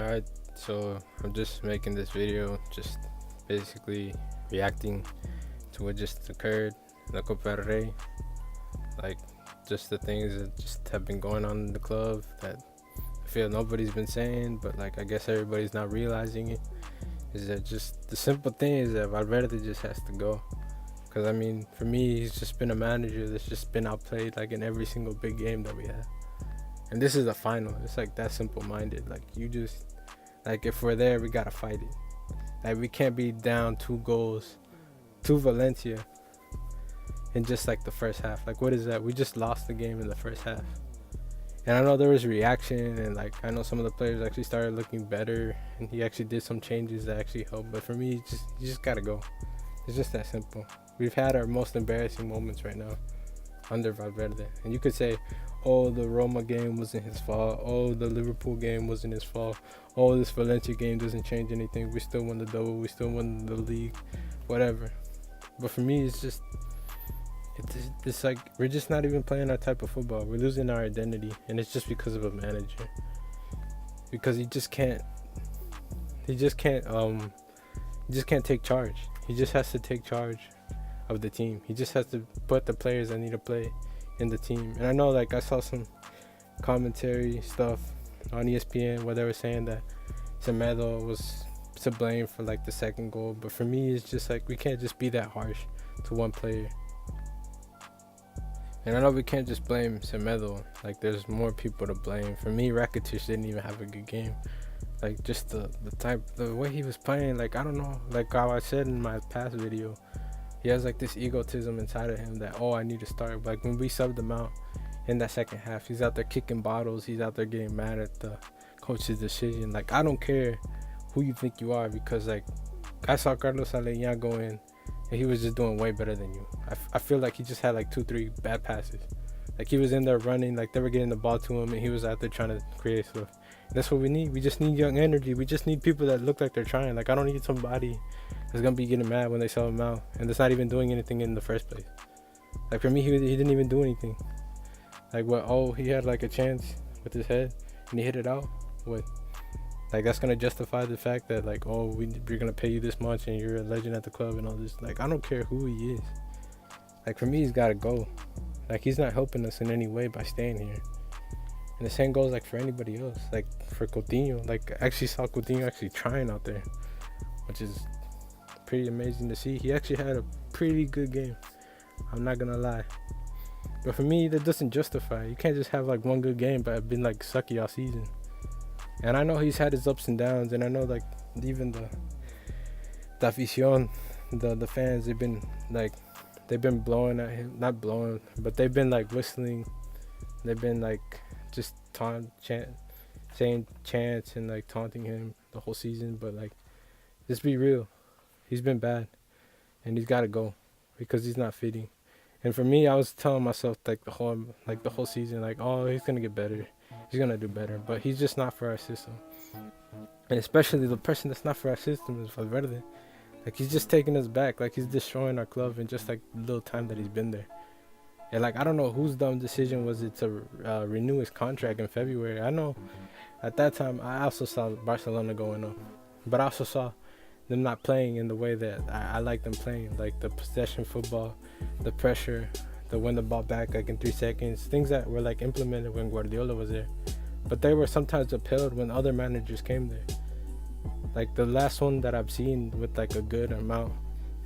Alright, so I'm just making this video, just basically reacting to what just occurred in the Copa del Rey. Like, just the things that just have been going on in the club that I feel nobody's been saying, but like I guess everybody's not realizing it. Is that just the simple thing is that Valverde just has to go. Because I mean, for me, he's just been a manager that's just been outplayed like in every single big game that we had. And this is a final. It's like that simple minded. Like, you just, like, if we're there, we gotta fight it. Like, we can't be down 2 goals to Valencia in just like the first half. Like, what is that? We just lost the game in the first half. And I know there was reaction, and like I know some of the players actually started looking better, and he actually did some changes that actually helped. But for me, you just gotta go. It's just that simple. We've had our most embarrassing moments right now under Valverde, and you could say, oh, the Roma game wasn't his fault. Oh, the Liverpool game wasn't his fault. Oh, this Valencia game doesn't change anything. We still won the double. We still won the league. Whatever. But for me, it's like we're just not even playing our type of football. We're losing our identity, and it's just because of a manager. Because he just can't take charge. He just has to take charge of the team. He just has to put the players that need to play in the team. And I know, like, I saw some commentary stuff on ESPN where they were saying that Semedo was to blame for like the second goal, but for me, it's just like we can't just be that harsh to one player. And I know we can't just blame Semedo. Like, there's more people to blame. For me, Rakitic didn't even have a good game. Like, just the way he was playing. Like, I don't know. Like how I said in my past video, he has like this egotism inside of him that, oh, I need to start. Like, when we subbed him out in that second half, he's out there kicking bottles. He's out there getting mad at the coach's decision. Like, I don't care who you think you are, because like I saw Carlos Alenya go in, and he was just doing way better than you. I feel like he just had like 2-3 bad passes. Like, he was in there running, like they were getting the ball to him, and he was out there trying to create stuff. That's what we need. We just need young energy. We just need people that look like they're trying. Like, I don't need somebody that's gonna be getting mad when they sell him out and that's not even doing anything in the first place. Like, for me, he didn't even do anything. Like, what? Oh, he had like a chance with his head and he hit it out. What? Like, that's gonna justify the fact that, like, oh, we're gonna pay you this much and you're a legend at the club and all this. Like, I don't care who he is. Like, for me, he's gotta go. Like, he's not helping us in any way by staying here. And the same goes like for anybody else. Like, for Coutinho, like, I actually saw Coutinho actually trying out there, which is pretty amazing to see. He actually had a pretty good game, I'm not gonna lie. But for me, that doesn't justify. You can't just have like one good game but been like sucky all season. And I know he's had his ups and downs, and I know like even the afición, the fans, they've been blowing at him, not blowing, but they've been like whistling. They've been like just saying chants and like taunting him the whole season. But like, just be real, he's been bad, and he's got to go because he's not fitting. And for me, I was telling myself like the whole season, like, oh, he's gonna get better, he's gonna do better, but he's just not for our system. And especially the person that's not for our system is Valverde. Like, he's just taking us back. Like, he's destroying our club in just like the little time that he's been there. And like, I don't know whose dumb decision was it to renew his contract in February. I know at that time I also saw Barcelona going up, but I also saw them not playing in the way that I like them playing. Like, the possession football, the pressure, the win the ball back like in 3 seconds, things that were like implemented when Guardiola was there. But they were sometimes upheld when other managers came there. Like, the last one that I've seen with like a good amount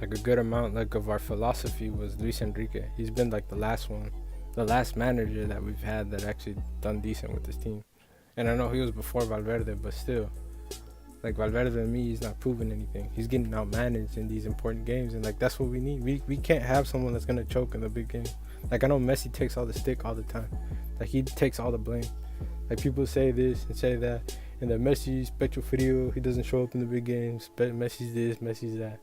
of our philosophy was Luis Enrique. He's been like the last manager that we've had that actually done decent with this team. And I know he was before Valverde, but still, like, Valverde to me, he's not proving anything. He's getting outmanaged in these important games, and like, that's what we need. We can't have someone that's gonna choke in the big game. Like, I know Messi takes all the stick all the time. Like, he takes all the blame. Like, people say this and say that, and that Messi's pecho frio, he doesn't show up in the big games. But Messi's this, Messi's that.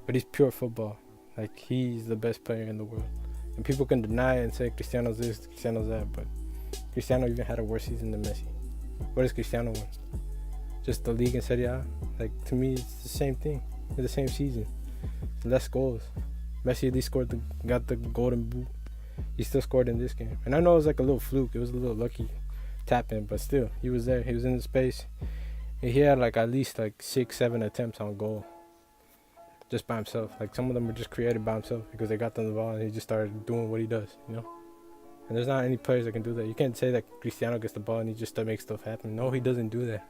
But he's pure football. Like, he's the best player in the world. And people can deny it and say Cristiano's this, Cristiano's that, but Cristiano even had a worse season than Messi. What does Cristiano win? Just the league and Serie A? Like, to me, it's the same thing. It's the same season. Less goals. Messi at least got the golden boot. He still scored in this game. And I know it was like a little fluke. It was a little lucky tap in, but still, he was there. He was in the space. And he had like at least like 6, 7 attempts on goal just by himself. Like some of them were just created by himself because they got them the ball and he just started doing what he does, you know. And there's not any players that can do that. You can't say that Cristiano gets the ball and he just makes stuff happen. No, he doesn't do that.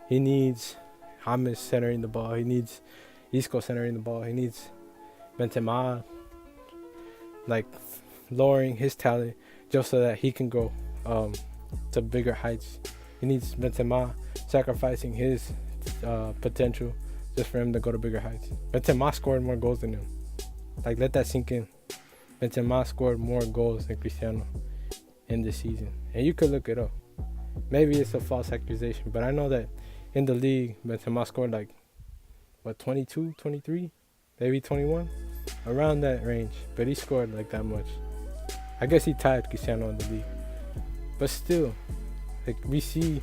He needs James centering the ball. He needs Isco centering the ball. He needs Benzema like lowering his talent just so that he can go to bigger heights. He needs Benzema sacrificing his potential just for him to go to bigger heights. Benzema scored more goals than him. Like, let that sink in. Benzema scored more goals than Cristiano in this season. And you could look it up. Maybe it's a false accusation, but I know that in the league, Benzema scored like, 22, 23? Maybe 21? Around that range. But he scored like that much. I guess he tied Cristiano in the league. But still, like, we see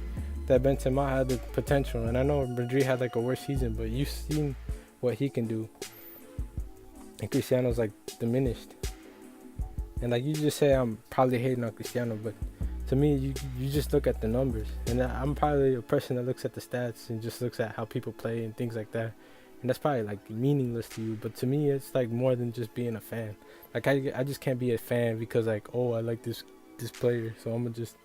that Benzema had the potential. And I know Madrid had like a worse season, but you've seen what he can do. And Cristiano's like diminished. And like, you just say I'm probably hating on Cristiano, but to me, you just look at the numbers. And I'm probably a person that looks at the stats and just looks at how people play and things like that. And that's probably like meaningless to you, but to me, it's like more than just being a fan. Like, I just can't be a fan because like, oh, I like this player, so I'm gonna just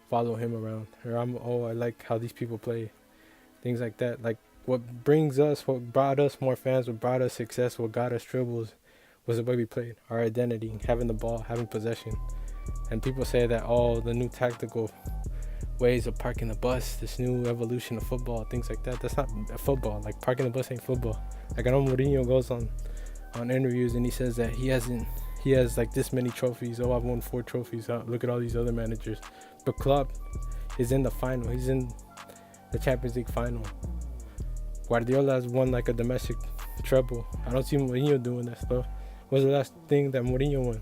follow him around. Or I like how these people play, things like that. Like, what brought us more fans, what brought us success, what got us dribbles was the way we played, our identity, having the ball, having possession. And people say that, oh, the new tactical ways of parking the bus, this new evolution of football, things like that. That's not football. Like, parking the bus ain't football. Like, I know Mourinho goes on interviews and he says that he has like this many trophies. Oh, I've won 4 trophies. Look at all these other managers. But Klopp is in the final. He's in the Champions League final. Guardiola has won like a domestic treble. I don't see Mourinho doing that stuff. What was the last thing that Mourinho won?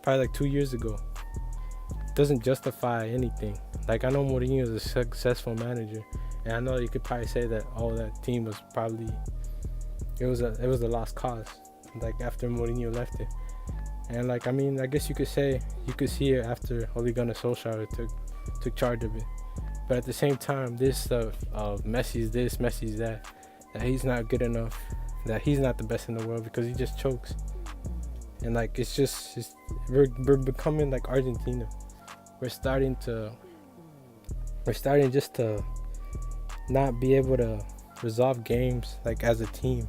Probably like 2 years ago. Doesn't justify anything. Like, I know Mourinho is a successful manager, and I know you could probably say that that team was probably it was a lost cause. Like, after Mourinho left it, and like, I mean, I guess you could see it after Ole Gunnar Solskjaer took charge of it. But at the same time, this stuff of Messi's this, Messi's that he's not good enough, that he's not the best in the world because he just chokes. And like, we're becoming like Argentina. We're starting just to not be able to resolve games like as a team.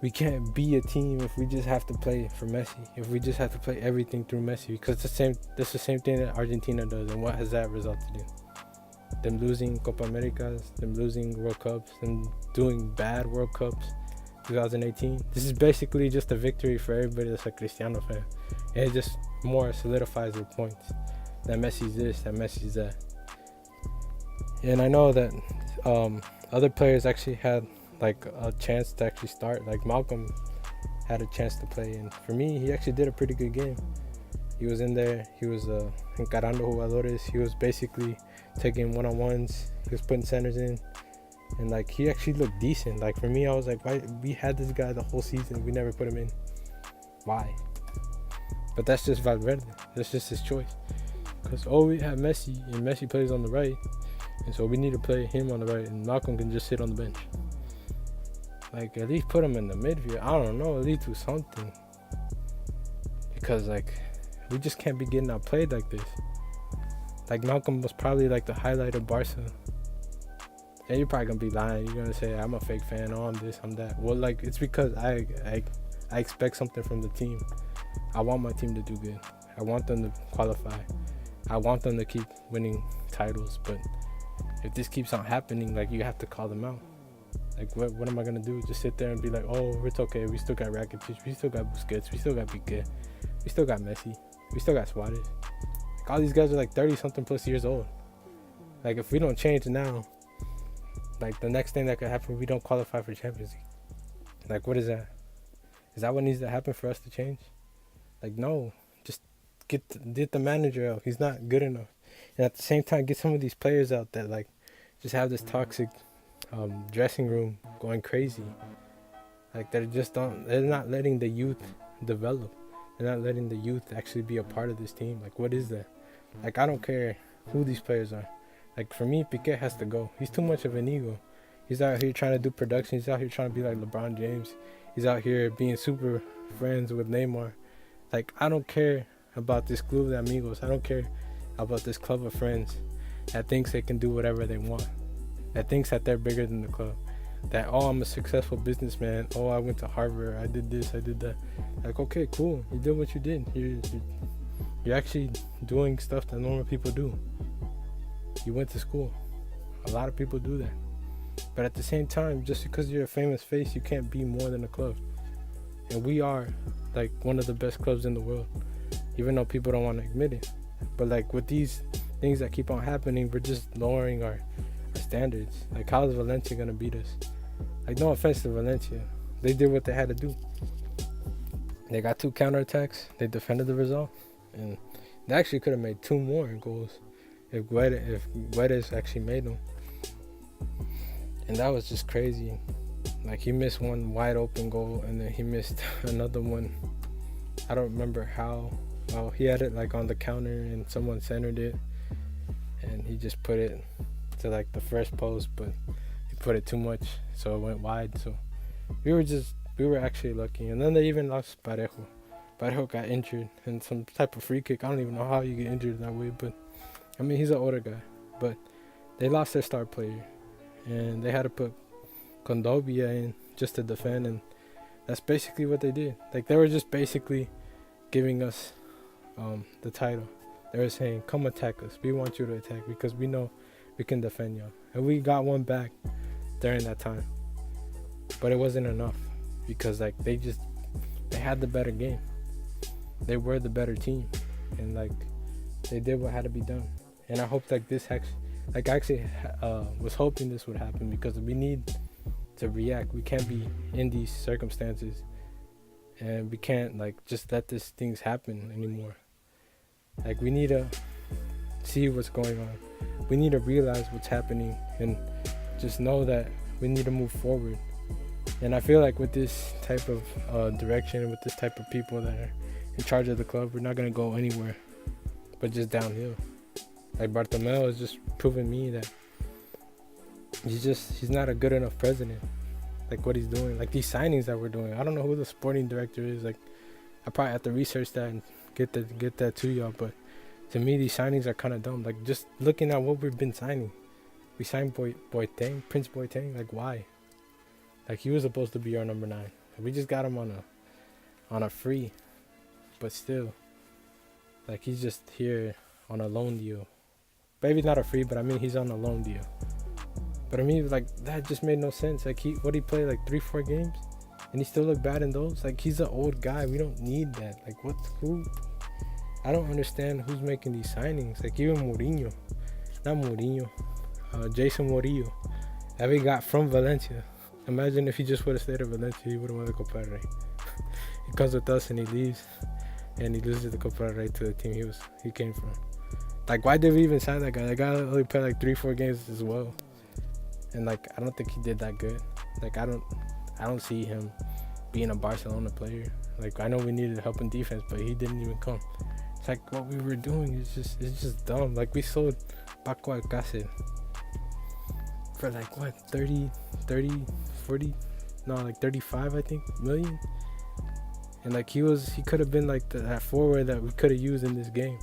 We can't be a team if we just have to play for Messi. If we just have to play everything through Messi, because that's the same thing that Argentina does. And what has that resulted in? Them losing Copa Americas, them losing World Cups, them doing bad World Cups. 2018. This is basically just a victory for everybody that's a Cristiano fan. And it just more solidifies their points. That Messi's this, that Messi's that. And I know that other players actually had like a chance to actually start. Like, Malcolm had a chance to play, and for me, he actually did a pretty good game. He was in there, he was encarando jugadores, he was basically taking one-on-ones, he was putting centers in, and like, he actually looked decent. Like, for me, I was like, why we had this guy the whole season, we never put him in? Why? But that's just Valverde, that's just his choice. Because we have Messi, and Messi plays on the right, and so we need to play him on the right, and Malcolm can just sit on the bench. Like, at least put him in the midfield. I don't know, at least do something. Because like, we just can't be getting outplayed like this. Like, Malcolm was probably like the highlight of Barca. And you're probably gonna be lying. You're gonna say I'm a fake fan. Oh, I'm this, I'm that. Well, like, it's because I expect something from the team. I want my team to do good. I want them to qualify. I want them to keep winning titles. But if this keeps on happening, like, you have to call them out. Like, what am I gonna do? Just sit there and be like, oh, it's okay. We still got Rakitic. We still got Busquets. We still got Piqué. We still got Messi. We still got Suarez. Like, all these guys are like 30-something plus years old. Like, if we don't change now, like, the next thing that could happen, we don't qualify for Champions League. Like, what is that? Is that what needs to happen for us to change? Like, no. Just get the manager out. He's not good enough. And at the same time, get some of these players out that, like, just have this toxic dressing room going crazy. Like, they're not letting the youth develop. They're not letting the youth actually be a part of this team. Like, what is that? Like, I don't care who these players are. Like for me, Piqué has to go. He's too much of an ego. He's out here trying to do production. He's out here trying to be like LeBron James. He's out here being super friends with Neymar. Like, I don't care about this club de amigos. I don't care about this club of friends that thinks they can do whatever they want. That thinks that they're bigger than the club. That, oh, I'm a successful businessman. Oh, I went to Harvard. I did this. I did that. Like, okay, cool. You did what you did. You're actually doing stuff that normal people do. You went to school. A lot of people do that. But at the same time, just because you're a famous face, you can't be more than a club. And we are like one of the best clubs in the world, even though people don't want to admit it. But like with these things that keep on happening, we're just lowering our standards. Like, how is Valencia gonna beat us? Like, no offense to Valencia, they did what they had to do. They got 2 counterattacks. They defended the result, and they actually could have made 2 more goals if Guedes actually made them. And that was just crazy. Like, he missed one wide open goal, and then he missed another one. I don't remember how. Well, he had it like on the counter, and someone centered it, and he just put it to like the first post, but he put it too much, so it went wide. So we were actually lucky. And then they even lost Parejo. Parejo got injured in some type of free kick. I don't even know how you get injured that way, but I mean, he's an older guy. But they lost their star player, and they had to put Condovia in just to defend, and that's basically what they did. Like, they were just basically giving us the title. They were saying, come attack us. We want you to attack because we know we can defend y'all. And we got one back during that time. But it wasn't enough because, like, they had the better game. They were the better team. And, like, they did what had to be done. And I hope, like, this actually, like, I actually was hoping this would happen because we need to react. We can't be in these circumstances, and we can't, like, just let these things happen anymore. Like, we need to see what's going on. We need to realize what's happening and just know that we need to move forward. And I feel like with this type of direction, with this type of people that are in charge of the club, we're not going to go anywhere but just downhill. Like, Bartomeu has just proven me that he's not a good enough president. Like, what he's doing, like these signings that we're doing, I don't know who the sporting director is. Like, I probably have to research that and get that to y'all. But to me, these signings are kind of dumb. Like, just looking at what we've been signing, we signed Boateng, Prince Boateng. Like, why? Like, he was supposed to be our number 9. We just got him on a free, but still, like, he's just here on a loan deal. Maybe not a free, but I mean, he's on a loan deal. But I mean, like, that just made no sense. Like, he played like 3-4 games, and he still looked bad in those. Like, he's an old guy. We don't need that. Like, who? I don't understand who's making these signings. Like, even Jason Murillo, that we got from Valencia. Imagine if he just would have stayed at Valencia, he would have won the Copa del Rey. He comes with us and he leaves, and he loses the Copa del Rey to the team he came from. Like, why did we even sign that guy? That guy only played like 3-4 games as well. And, like, I don't think he did that good. Like, I don't see him being a Barcelona player. Like, I know we needed help in defense, but he didn't even come. It's like, what we were doing is just dumb. Like, we sold Paco Alcácer for like, what, 35, I think, million. And, like, he could have been like that forward that we could have used in this game.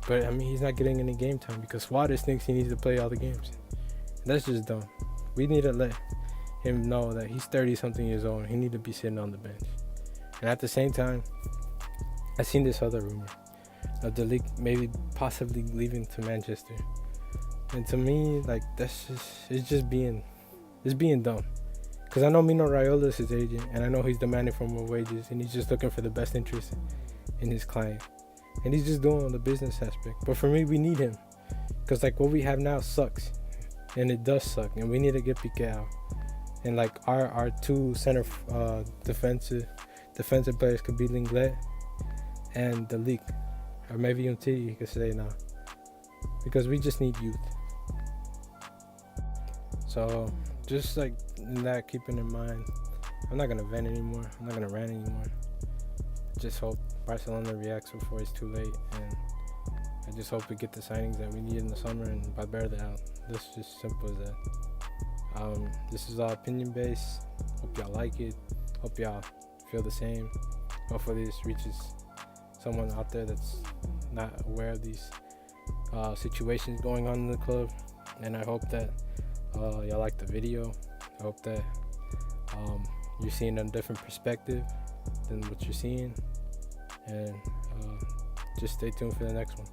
But I mean, he's not getting any game time because Suarez thinks he needs to play all the games. That's just dumb. We need to let him know that he's 30-something years old and he need to be sitting on the bench. And at the same time, I seen this other rumor of the league maybe possibly leaving to Manchester. And to me, like, it's being dumb. Because I know Mino Raiola is his agent, and I know he's demanding for more wages, and he's just looking for the best interest in his client. And he's just doing the business aspect. But for me, we need him. Because, like, what we have now sucks. And it does suck, and we need to get Piqué out. And, like, our 2 center defensive players could be Linglet and the league, or maybe Umtiti, you could say now, because we just need youth. So just like in that, keeping in mind, I'm not gonna vent anymore. I'm not gonna rant anymore. Just hope Barcelona reacts before it's too late, and I just hope we get the signings that we need in the summer and Valverdeout. This is just simple as that. This is all opinion based. Hope y'all like it. Hope y'all feel the same. Hopefully this reaches someone out there that's not aware of these situations going on in the club. And I hope that y'all like the video. I hope that you're seeing a different perspective than what you're seeing. And just stay tuned for the next one.